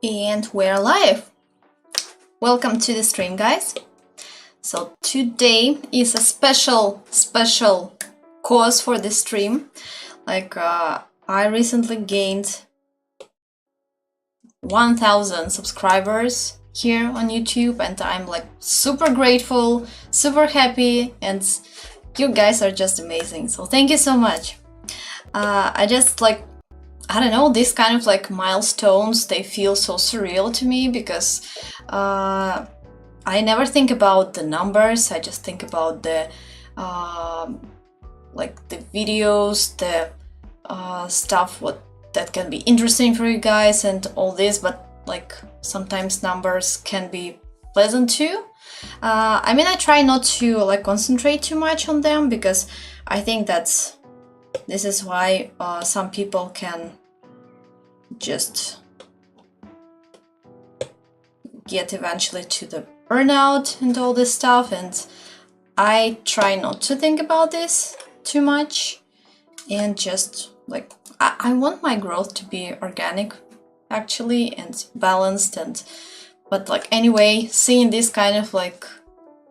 And we're live. Welcome to the stream, guys. So today is a special cause for the stream. I recently gained 1,000 subscribers here on YouTube, and I'm like super grateful, super happy, and you guys are just amazing. So thank you so much. I don't know, these kind of like milestones, they feel so surreal to me because I never think about the numbers. I just think about the the videos, the stuff that can be interesting for you guys and all this, but like sometimes numbers can be pleasant too. I try not to like concentrate too much on them because I think this is why some people can just get eventually to the burnout and all this stuff, and I try not to think about this too much and just like I want my growth to be organic actually and balanced, but like anyway, seeing this kind of like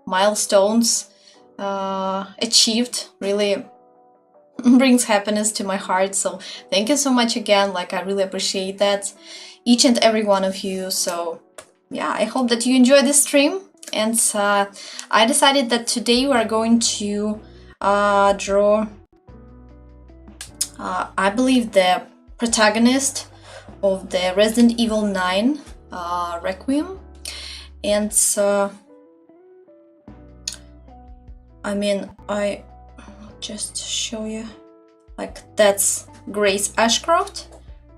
milestones achieved really brings happiness to my heart. So thank you so much again. Like I really appreciate that, each and every one of you. So yeah, I hope that you enjoy this stream. And I decided that today we are going to draw I believe the protagonist of the Resident Evil 9 Requiem. And I just show you, like that's Grace Ashcroft,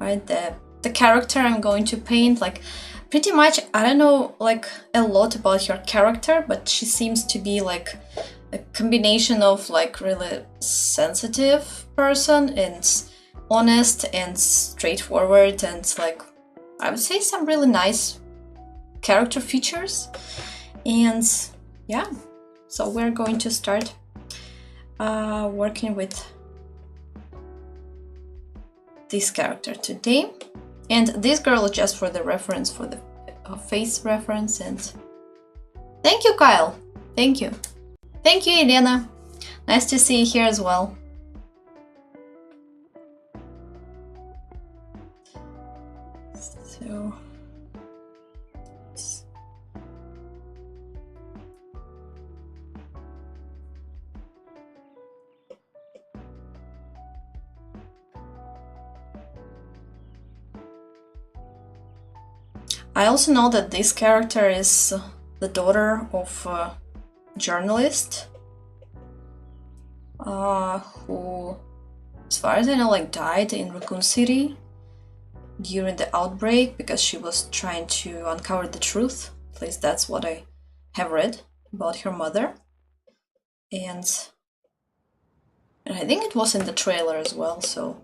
right? The character I'm going to paint. Like pretty much I don't know like a lot about her character, but she seems to be like a combination of like really sensitive person and honest and straightforward, and like I would say some really nice character features. And yeah, so we're going to start working with this character today. And this girl is just for the reference, for the face reference. And thank you, Kyle. Thank you. Thank you, Elena. Nice to see you here as well. So I also know that this character is the daughter of a journalist who, as far as I know, like died in Raccoon City during the outbreak because she was trying to uncover the truth. At least that's what I have read about her mother. And I think it was in the trailer as well, so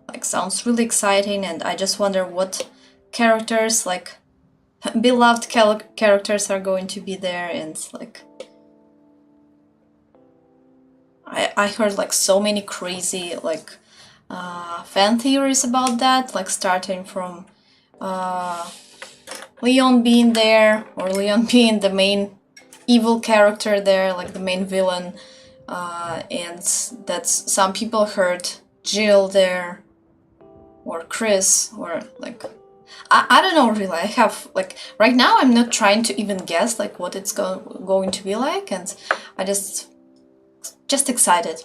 like sounds really exciting. And I just wonder what characters, like beloved characters, are going to be there. And like I heard like so many crazy like fan theories about that, like starting from Leon being there, or Leon being the main evil character there, like the main villain, and that's some people heard Jill there, or Chris, or like I don't know really. I have like right now I'm not trying to even guess like what it's going to be like, and I just excited.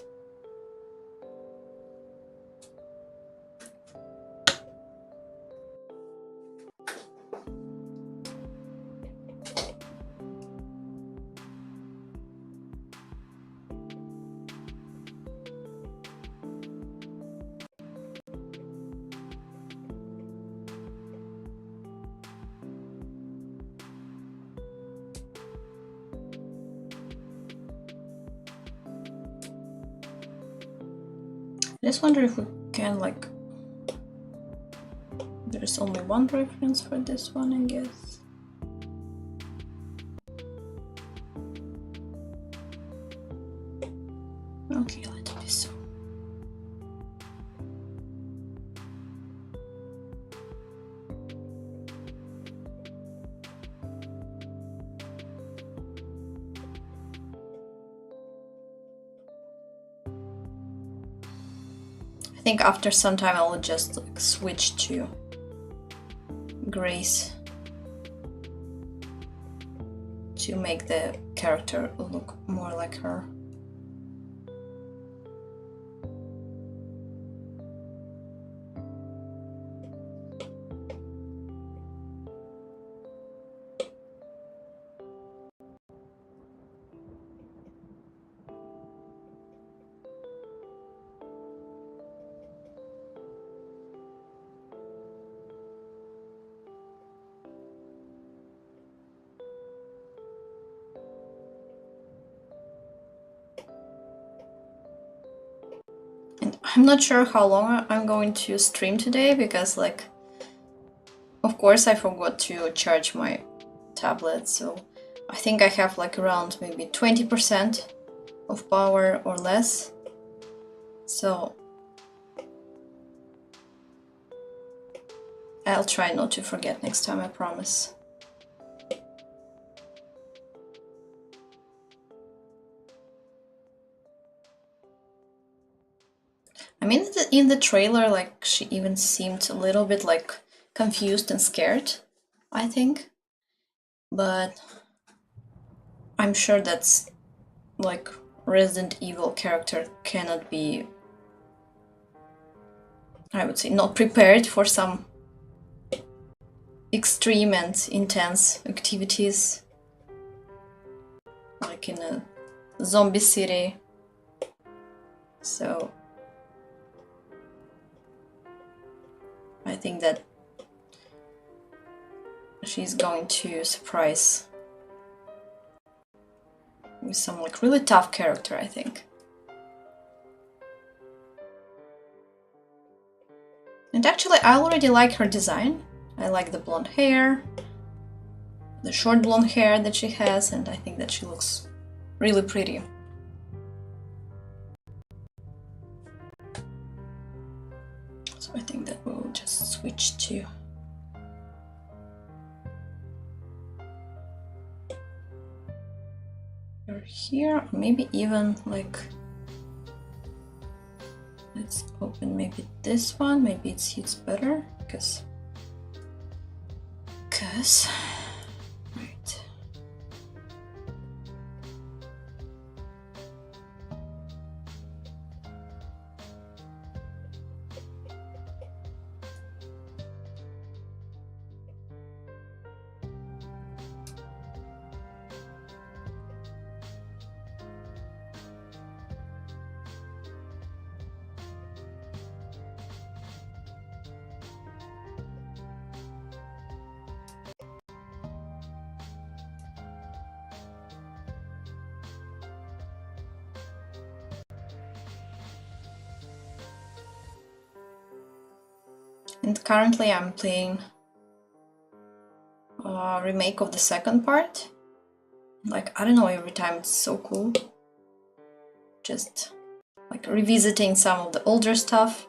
I just wonder if we can like, there's only one reference for this one, I guess. Okay, let it be so. think after some time I will just like switch to grays to make the character look more like her. I'm not sure how long I'm going to stream today because, like, of course I forgot to charge my tablet, so I think I have like around maybe 20% of power or less. So I'll try not to forget next time, I promise. I mean, in the trailer, like, she even seemed a little bit like confused and scared, I think. But I'm sure that's like Resident Evil character cannot be, I would say, not prepared for some extreme and intense activities, like in a zombie city. So I think that she's going to surprise with some like really tough character, I think. And actually I already like her design. I like the blonde hair, the short blonde hair that she has, and I think that she looks really pretty. So I think that we'll just switch to her here, maybe even like, let's open maybe this one, maybe it suits better, because right. And currently I'm playing a remake of the second part. Like, I don't know, every time it's so cool. Just like revisiting some of the older stuff.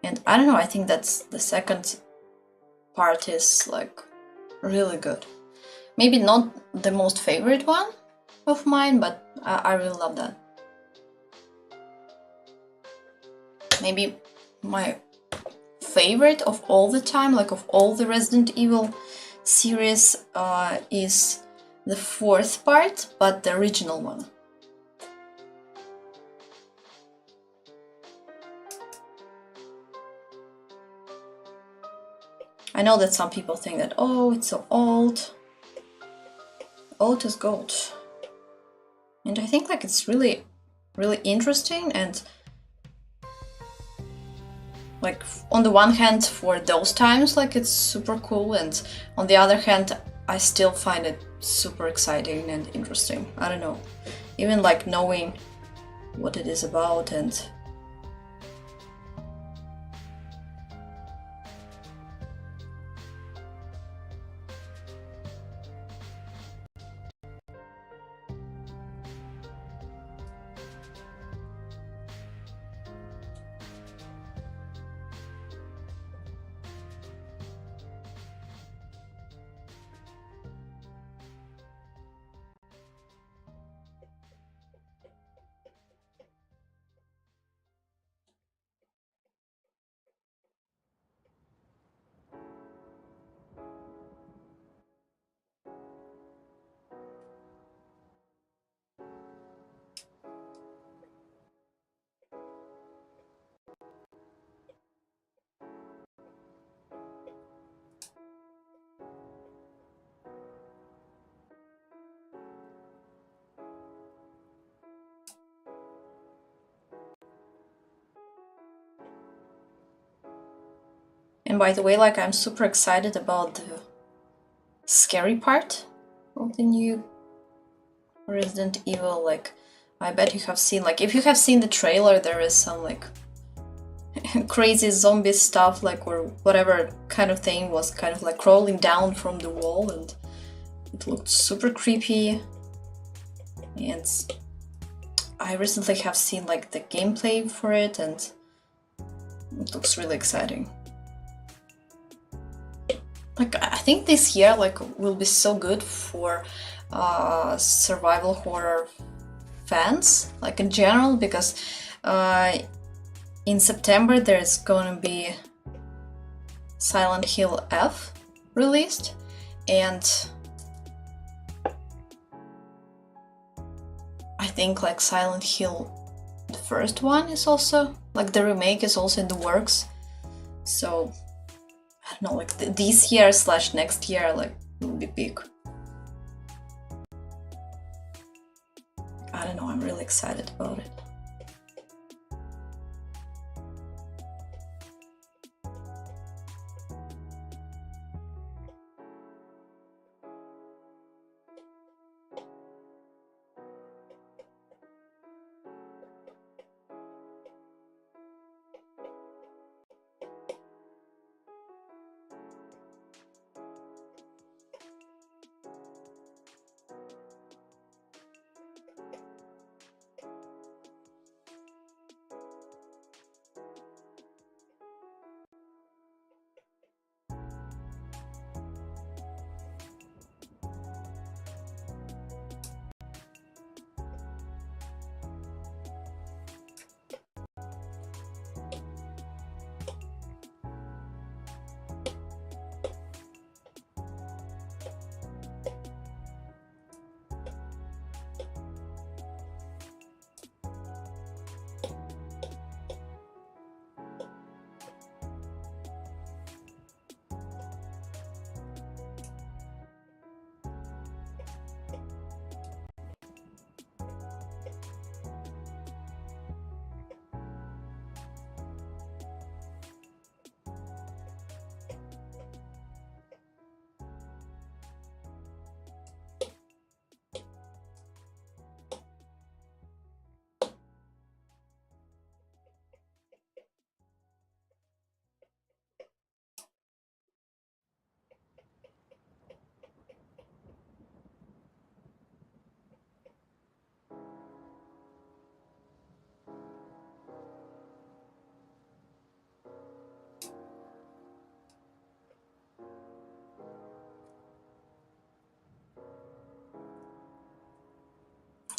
And I don't know, I think that's the second part is like really good. Maybe not the most favorite one of mine, but I really love that. Maybe my favorite of all the time, like of all the Resident Evil series, is the fourth part, but the original one. I know that some people think that, oh, it's so old. Old is gold. And I think like it's really, really interesting, and like on the one hand for those times like it's super cool, and on the other hand I still find it super exciting and interesting. I don't know, even like knowing what it is about. And And by the way, like, I'm super excited about the scary part of the new Resident Evil. Like, I bet you have seen, like, if you have seen the trailer, there is some like crazy zombie stuff, like, or whatever kind of thing was kind of like crawling down from the wall, and it looked super creepy. And I recently have seen like the gameplay for it, and it looks really exciting. Like, I think this year like will be so good for survival horror fans, like in general, because in September there's gonna be Silent Hill F released, and I think like Silent Hill, the first one, is also, like, the remake is also in the works. So I don't know, like this year / next year, like, will be big. I don't know, I'm really excited about it.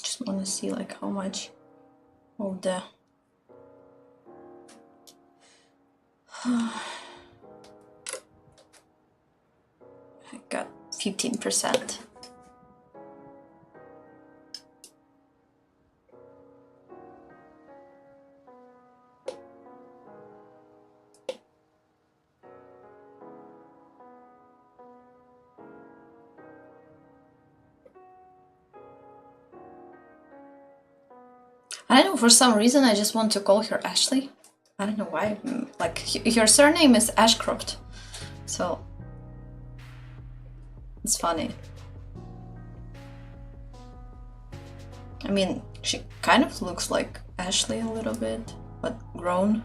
Just want to see like how much of the I got 15%. I don't know, for some reason I just want to call her Ashley. I don't know why. Like, her surname is Ashcroft, so it's funny. I mean, she kind of looks like Ashley a little bit, but grown.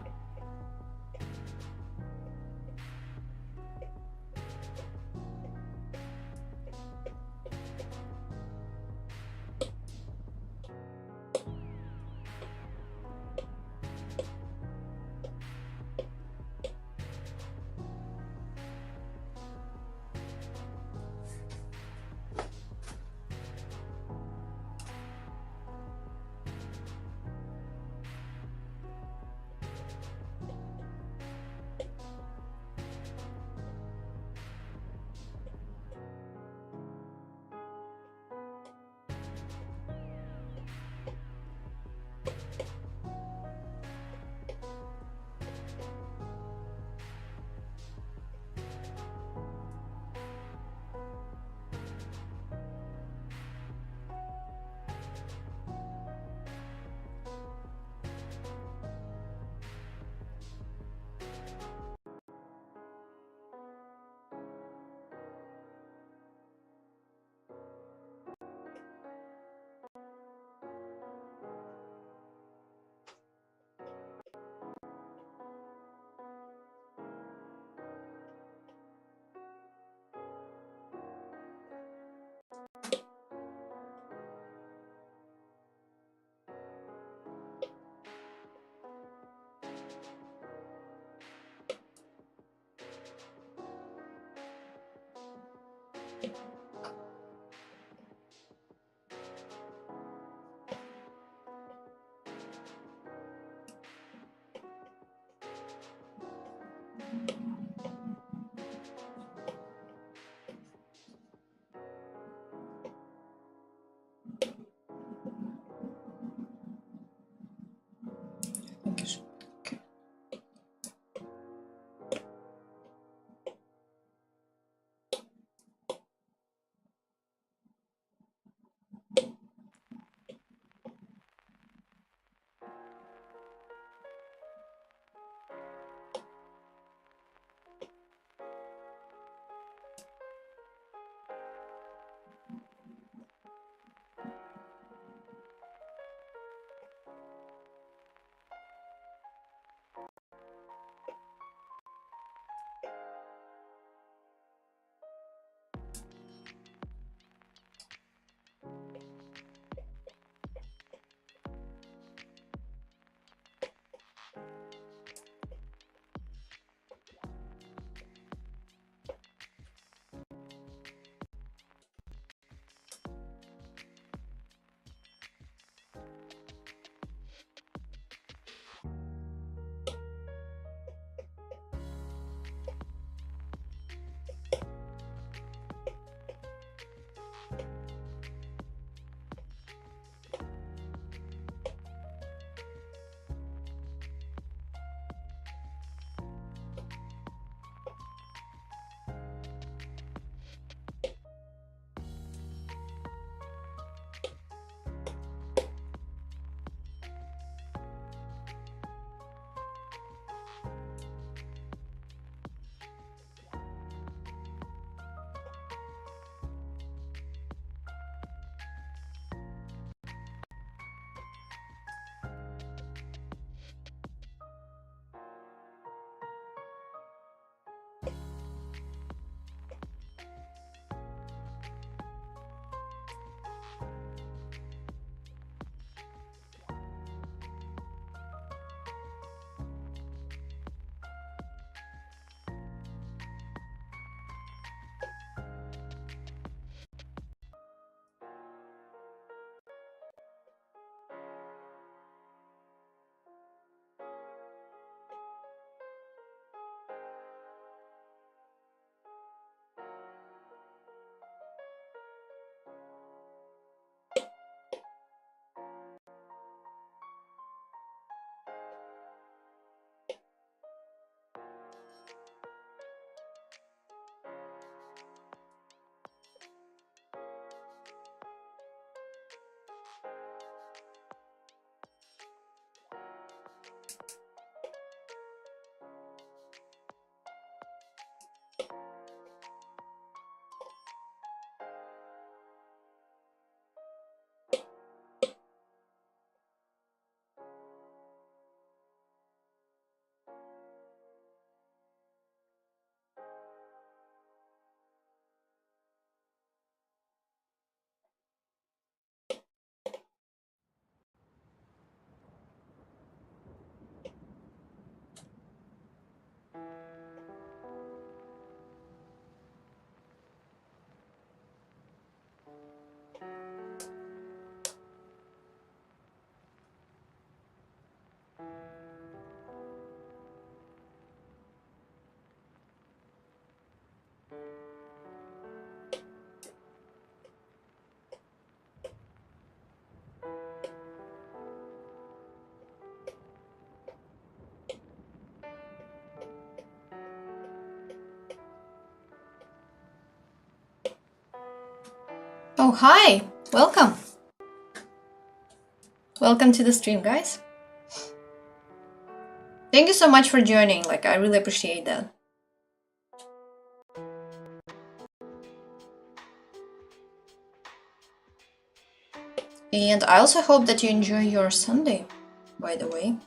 Oh, hi! Welcome! Welcome to the stream, guys. Thank you so much for joining, like, I really appreciate that. And I also hope that you enjoy your Sunday, by the way.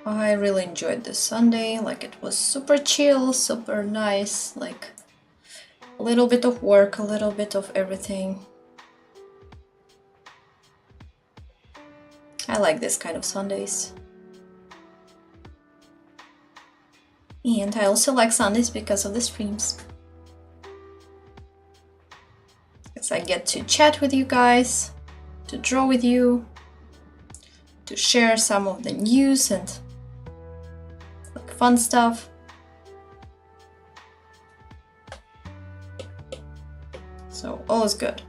I really enjoyed this Sunday, like it was super chill, super nice, like a little bit of work, a little bit of everything. I like this kind of Sundays. And I also like Sundays because of the streams. Because I get to chat with you guys, to draw with you, to share some of the news and like fun stuff. So all is good.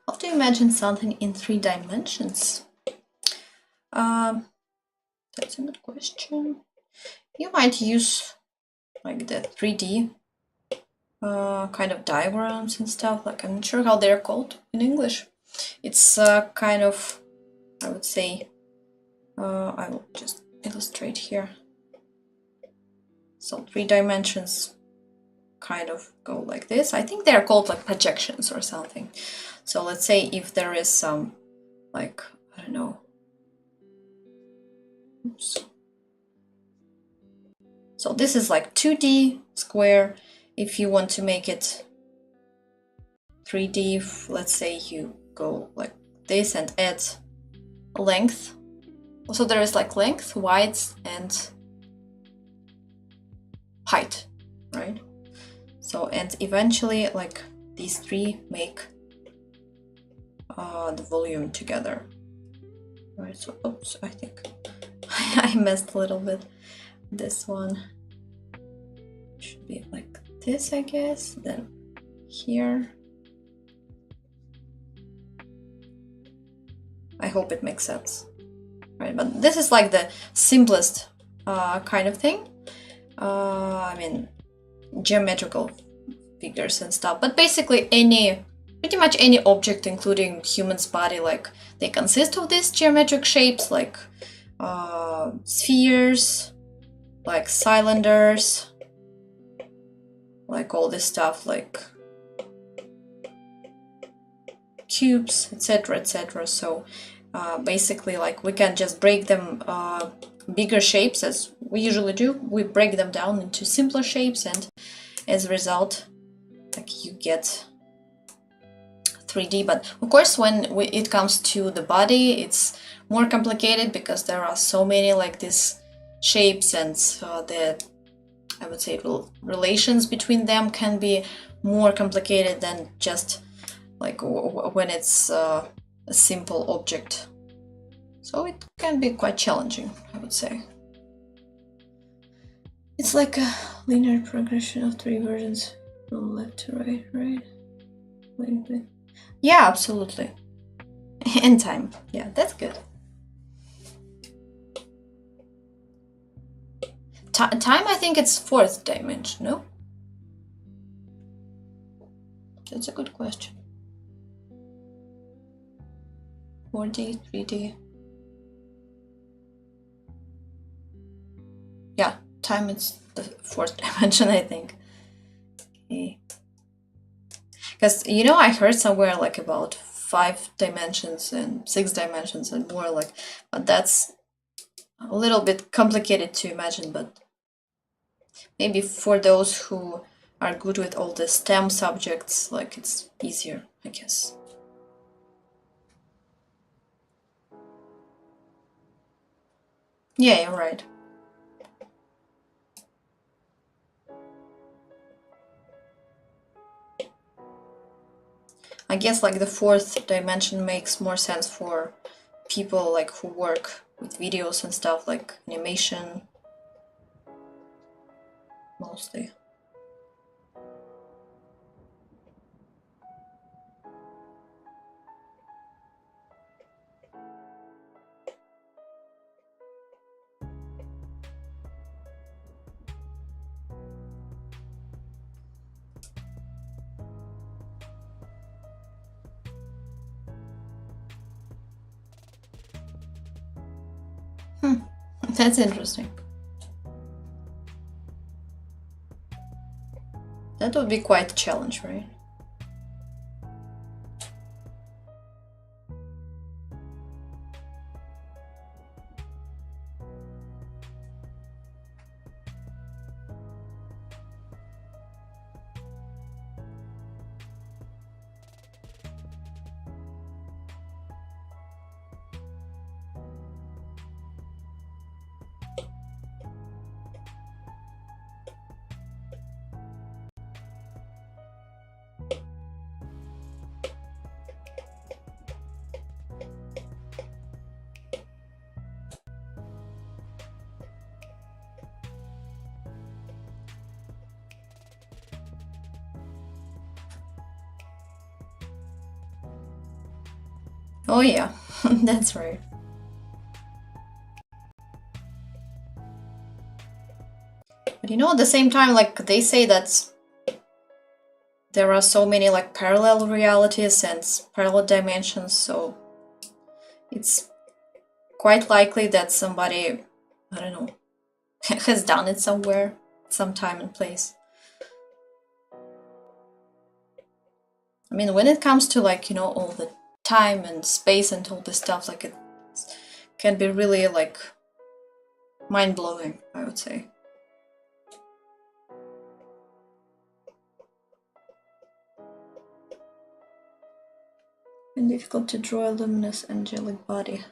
How to imagine something in 3 dimensions? That's a good question. You might use like the 3D kind of diagrams and stuff. Like, I'm not sure how they're called in English. It's kind of, I would say, I will just illustrate here. So 3 dimensions kind of go like this. I think they're called like projections or something. So let's say if there is some, like, I don't know. Oops. So this is like 2D square. If you want to make it 3D, let's say you go like this and add length. So there is like length, width, and height, right? So, and eventually like these 3 make the volume together, right? So, oops, I think I messed a little bit. This one should be like this, I guess. Then here. I hope it makes sense, right? But this is like the simplest kind of thing. I mean, geometrical figures and stuff. But basically, pretty much any object, including human's body, like they consist of these geometric shapes, like spheres, like cylinders, like all this stuff, like cubes, etc., etc. So basically, like we can just break them bigger shapes, as we usually do. We break them down into simpler shapes, and as a result, like you get 3D. But of course, when it comes to the body, it's more complicated because there are so many like these shapes, and the, I would say, relations between them can be more complicated than just like when it's a simple object. So it can be quite challenging, I would say. It's like a linear progression of 3 versions from left to right, right? Yeah, absolutely. In time. Yeah, that's good. Time, I think it's 4th dimension, no? That's a good question. 4D, 3D. Yeah, time is the 4th dimension, I think. Okay. Because, you know, I heard somewhere like about 5 dimensions and 6 dimensions and more, like, but that's a little bit complicated to imagine. But maybe for those who are good with all the STEM subjects, like it's easier, I guess. Yeah, you're right. I guess like the fourth dimension makes more sense for people like who work with videos and stuff, like animation, mostly. That's interesting. That would be quite a challenge, right? Oh yeah, that's right. But you know, at the same time, like they say that there are so many like parallel realities and parallel dimensions, so it's quite likely that somebody, I don't know, has done it somewhere, some time and place. I mean, when it comes to like, you know, all the time and space and all this stuff, like it can be really like mind-blowing, I would say. And difficult to draw a luminous angelic body.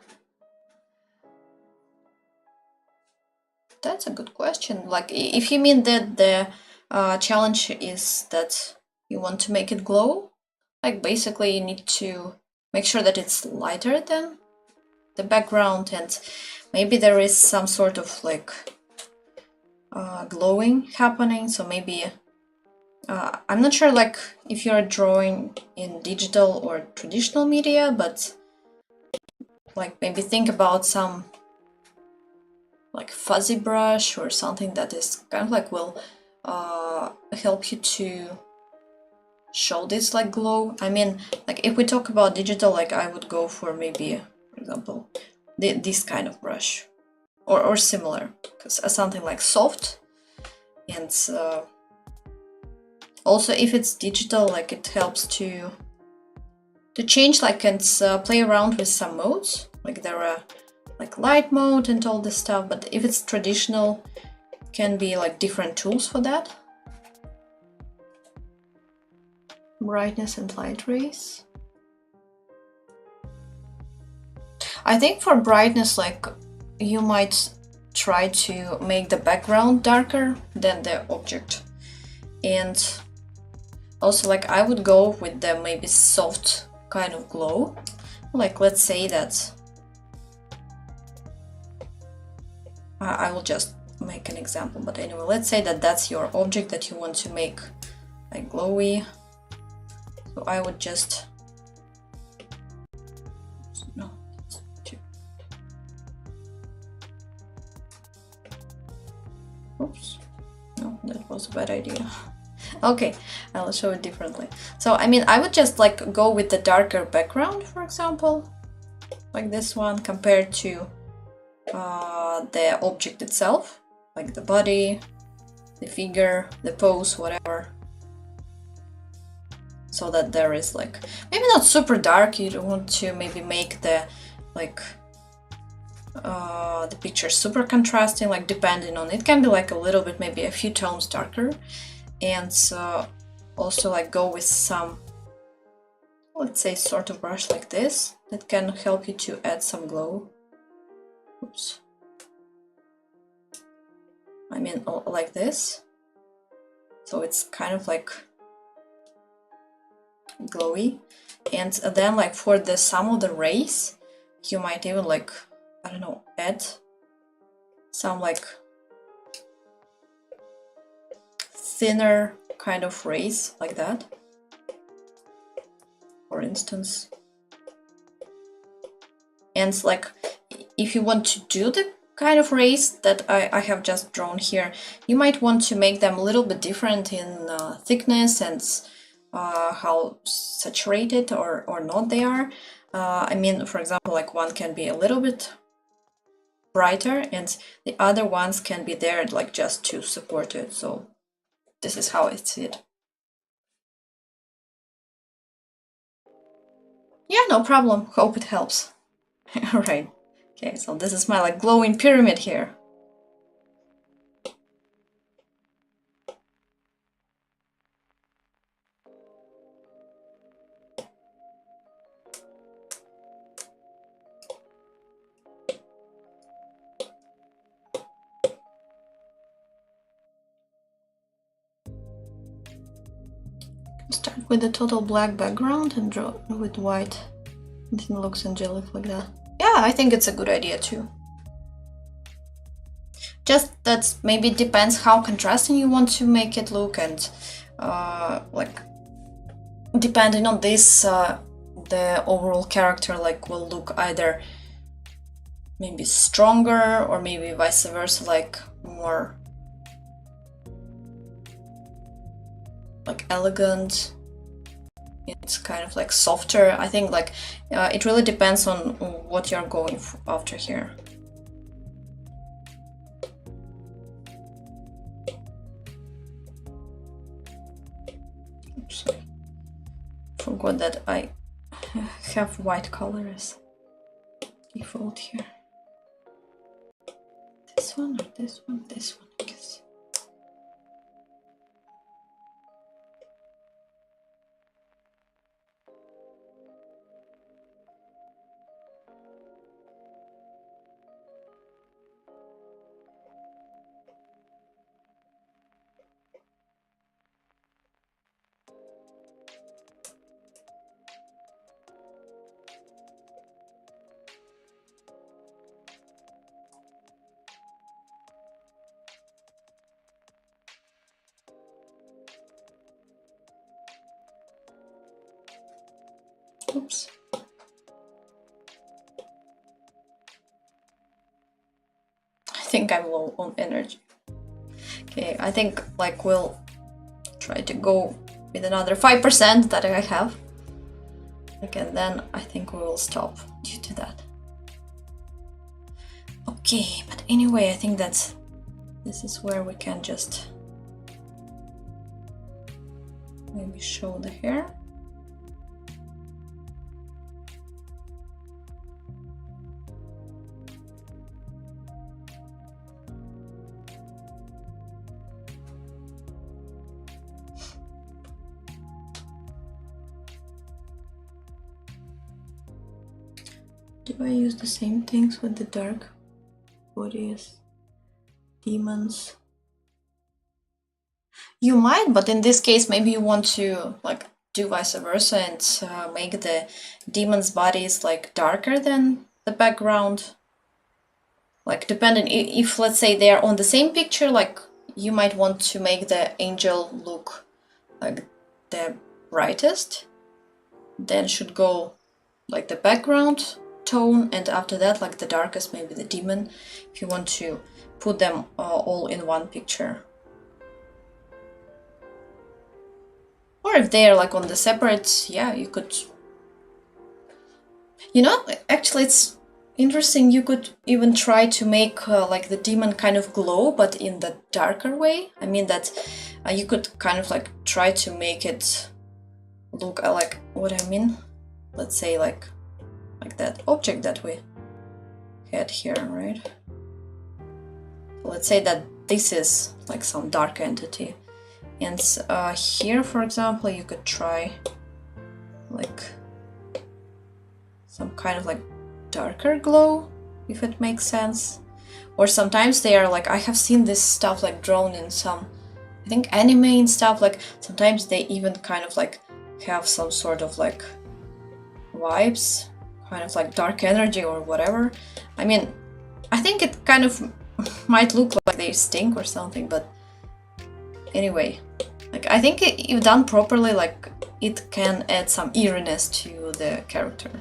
That's a good question. Like, if you mean that the challenge is that you want to make it glow, like basically you need to make sure that it's lighter than the background, and maybe there is some sort of like glowing happening. So maybe I'm not sure like if you're drawing in digital or traditional media, but like maybe think about some like fuzzy brush or something that is kind of like will help you to show this like glow. I mean, like if we talk about digital, like I would go for maybe, for example, this kind of brush or similar, because something like soft. And also if it's digital, like it helps to change like and play around with some modes. Like there are like light mode and all this stuff, but if it's traditional, can be like different tools for that. Brightness and light rays. I think for brightness, like you might try to make the background darker than the object. And also like I would go with the maybe soft kind of glow. Like let's say that I will just make an example, but anyway, let's say that that's your object that you want to make like glowy. So I would just oops, no, that was a bad idea. Okay, I'll show it differently. So I mean, I would just like go with the darker background, for example, like this one, compared to the object itself, like the body, the figure, the pose, whatever. So that there is like, maybe not super dark, you don't want to maybe make the like the picture super contrasting, like depending on, it can be like a little bit, maybe a few tones darker. and also like go with some, let's say, sort of brush like this that can help you to add some glow. Oops. I mean, like this. So it's kind of like glowy. And then like for the some of the rays, you might even like, I don't know, add some like thinner kind of rays like that, for instance. And like if you want to do the kind of rays that I have just drawn here, you might want to make them a little bit different in thickness and how saturated or not they are. I mean, for example, like one can be a little bit brighter and the other ones can be there like just to support it. So this is how I see it. Yeah, no problem. Hope it helps. All right. Okay, so this is my like glowing pyramid here. Start with a total black background and draw with white. It looks angelic like that. Yeah, I think it's a good idea too. Just that maybe depends how contrasting you want to make it look, and like depending on this, the overall character like will look either maybe stronger or maybe vice versa, like more like elegant. It's kind of like softer. I think like it really depends on what you're going after here. Oops, forgot that I have white color as default here. This one or this one? This one, I guess. Oops. I think I'm low on energy. Okay, I think like we'll try to go with another 5% that I have. Okay, and then I think we will stop due to that. Okay, but anyway, I think that this is where we can just maybe show the hair. Do I use the same things with the dark bodies, demons? You might, but in this case, maybe you want to like do vice versa and make the demons' bodies like darker than the background. Like depending if let's say they are on the same picture, like you might want to make the angel look like the brightest. Then should go like the background tone, and after that like the darkest, maybe the demon, if you want to put them all in one picture. Or if they are like on the separate, yeah, you could, you know, actually it's interesting, you could even try to make like the demon kind of glow, but in the darker way. I mean that you could kind of like try to make it look like what I mean. Let's say like that object that we had here, right? Let's say that this is like some dark entity, And here, for example, you could try like some kind of like darker glow, if it makes sense. Or sometimes they are like, I have seen this stuff like drawn in some, I think, anime and stuff, like sometimes they even kind of like have some sort of like vibes, kind of like dark energy or whatever. I mean, I think it kind of might look like they stink or something, but anyway, like I think if done properly, like it can add some eeriness to the character.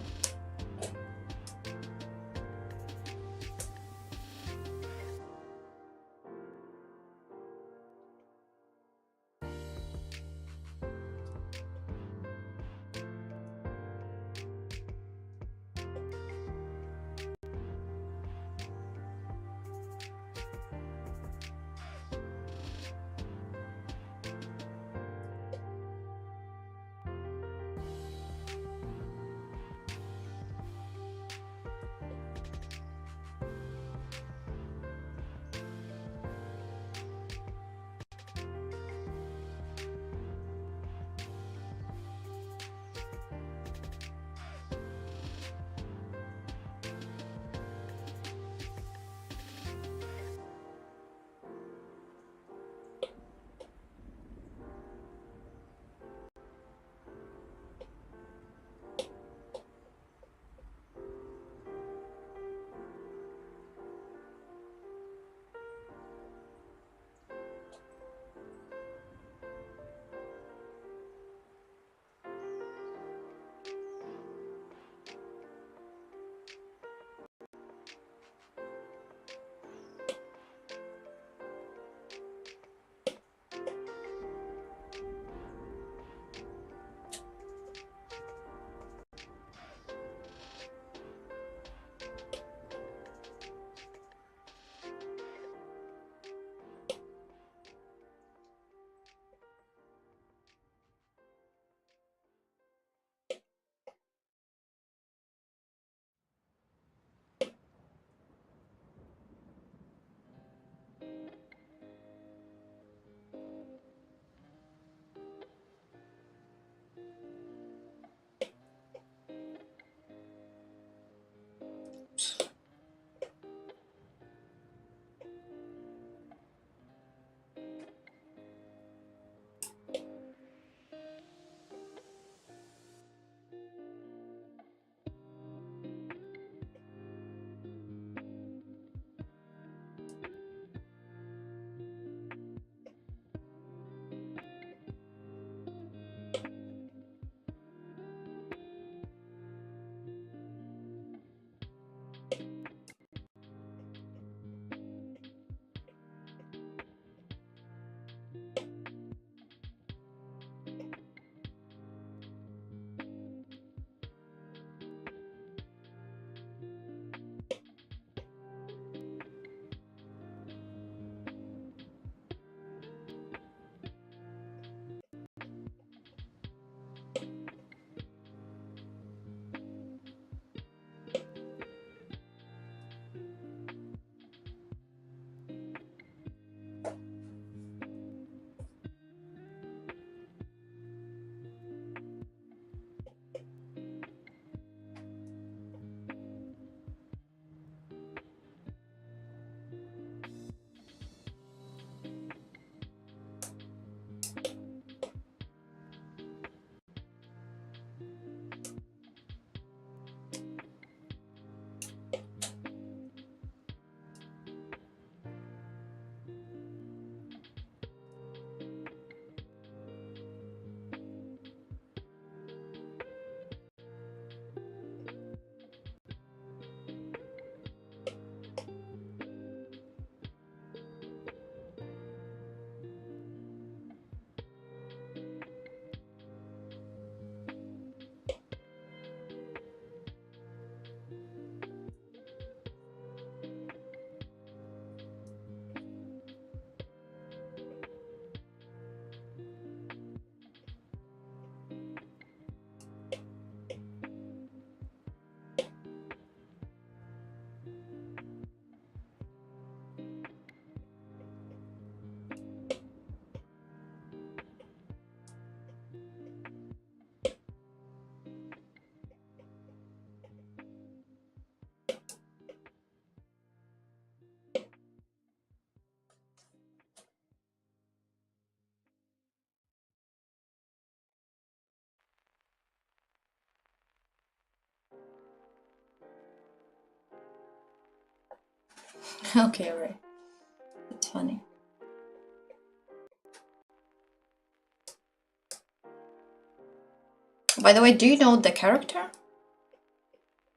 Okay, right. That's funny. By the way, do you know the character?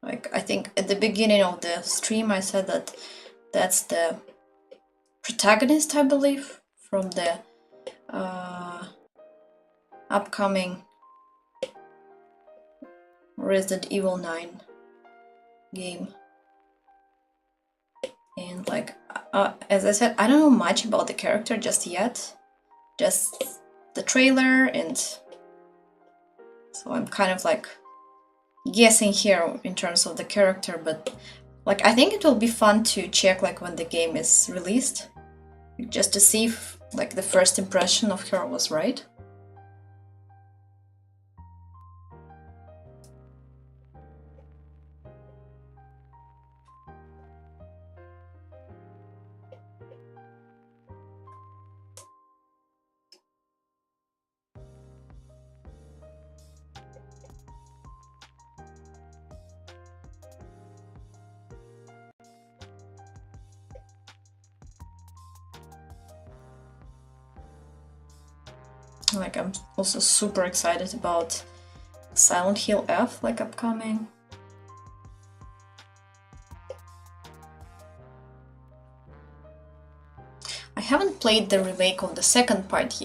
Like, I think at the beginning of the stream I said that that's the protagonist, I believe, from the upcoming Resident Evil 9 game. And like, as I said, I don't know much about the character just yet. Just the trailer, and so I'm kind of like guessing here in terms of the character, but like I think it will be fun to check like when the game is released, just to see if like the first impression of her was right. Like, I'm also super excited about Silent Hill F, like, upcoming. I haven't played the remake of the second part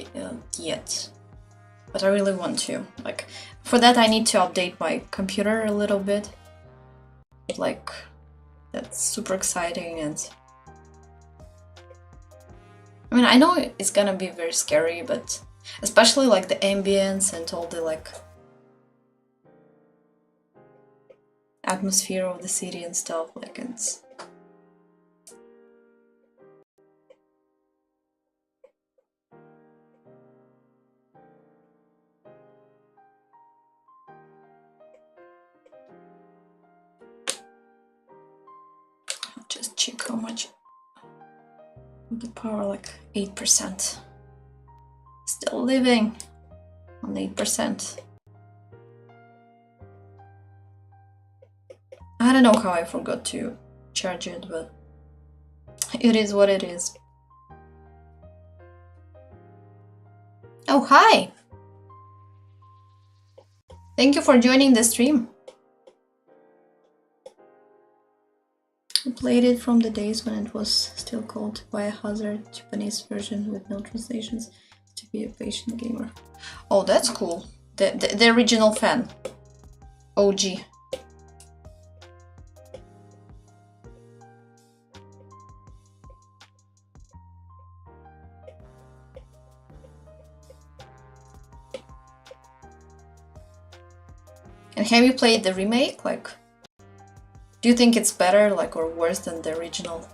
yet, but I really want to. Like, for that I need to update my computer a little bit. Like, that's super exciting, and I mean, I know it's gonna be very scary, but especially like the ambience and all the like atmosphere of the city and stuff, like it's just check how much the power, like 8%. Still living on 8%. I don't know how I forgot to charge it, but it is what it is. Oh, hi! Thank you for joining the stream. I played it from the days when it was still called Biohazard, Japanese version with no translations, to be a patient gamer. Oh, that's cool. The original fan. OG. And have you played the remake? Like, do you think it's better, like, or worse than the original?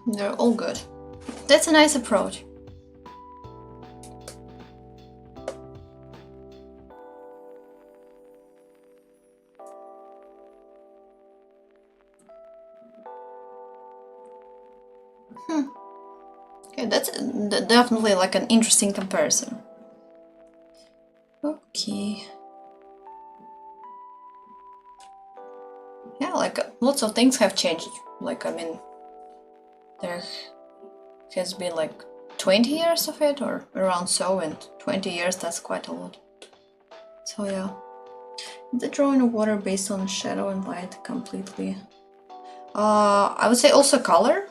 they're all good. That's a nice approach. Okay, that's definitely like an interesting comparison. Okay. Yeah, like lots of things have changed. Like, I mean, there has been like 20 years of it or around so, and 20 years, that's quite a lot. So yeah. The drawing of water based on shadow and light completely. I would say also color,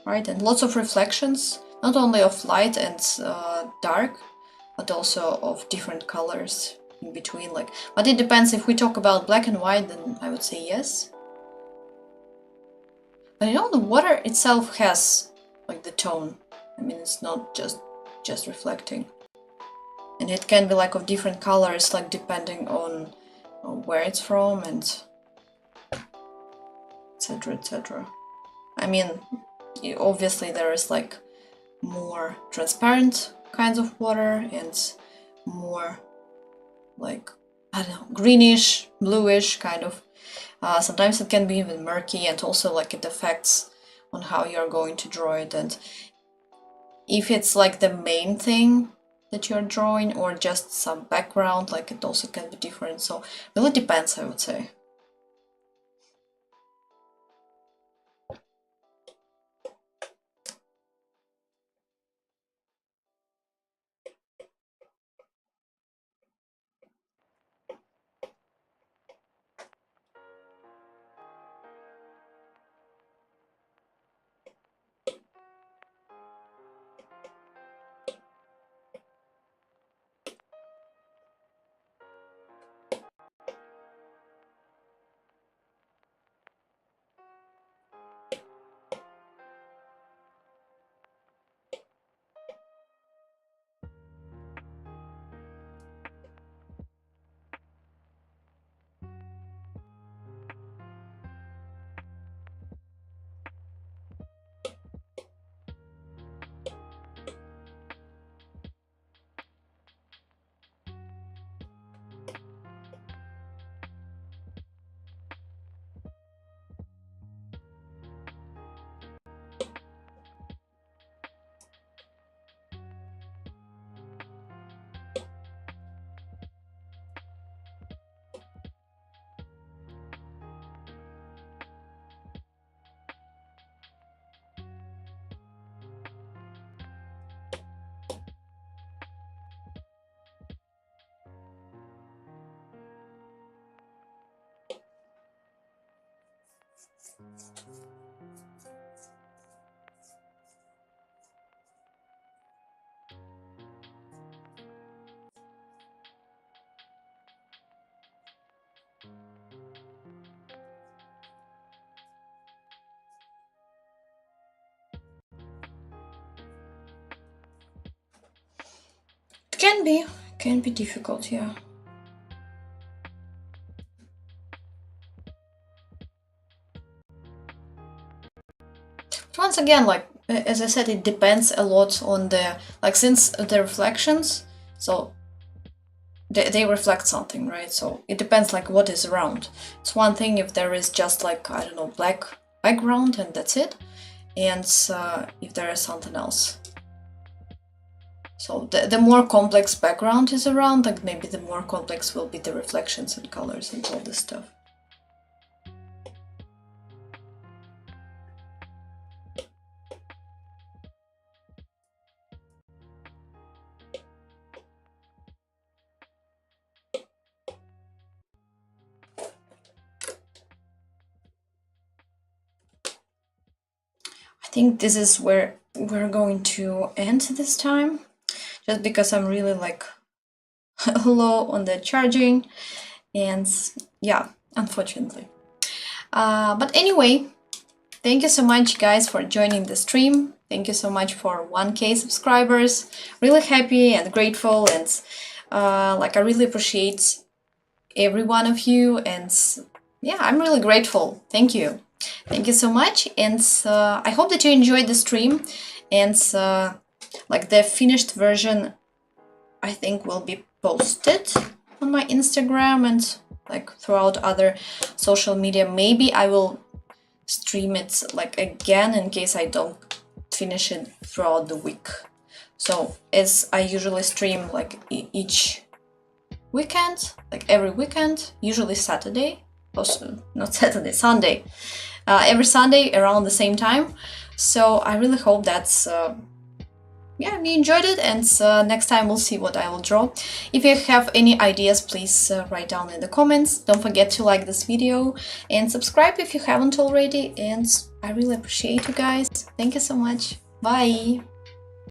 right? And lots of reflections, not only of light and dark, but also of different colors in between. Like, but it depends. If we talk about black and white, then I would say yes. But you know, the water itself has like the tone. I mean, it's not just reflecting, and it can be like of different colors, like depending on where it's from and etc. etc. I mean, obviously there is like more transparent kinds of water and more like, I don't know, greenish, bluish kind of. Sometimes it can be even murky, and also like it affects on how you're going to draw it, and if it's like the main thing that you're drawing or just some background, like it also can be different. So really depends, I would say. It can be difficult, yeah. But once again, like as I said, it depends a lot on the, like, since the reflections, so they reflect something, right? So it depends like what is around. It's one thing if there is just like, I don't know, black background and that's it, and if there is something else. So the more complex background is around, like maybe the more complex will be the reflections and colors and all this stuff. I think this is where we're going to end this time, just because I'm really like low on the charging, and yeah, unfortunately. But anyway, thank you so much guys for joining the stream. Thank you so much for 1K subscribers. Really happy and grateful, and like I really appreciate every one of you, and yeah, I'm really grateful. Thank you. Thank you so much, and I hope that you enjoyed the stream, and like the finished version I think will be posted on my Instagram and like throughout other social media. Maybe I will stream it like again in case I don't finish it throughout the week. So as I usually stream like each weekend, like every weekend, usually Saturday, also not Saturday, Sunday, every Sunday around the same time. So I really hope that's yeah, you enjoyed it, and next time we'll see what I will draw. If you have any ideas, please write down in the comments. Don't forget to like this video and subscribe if you haven't already, and I really appreciate you guys. Thank you so much. Bye!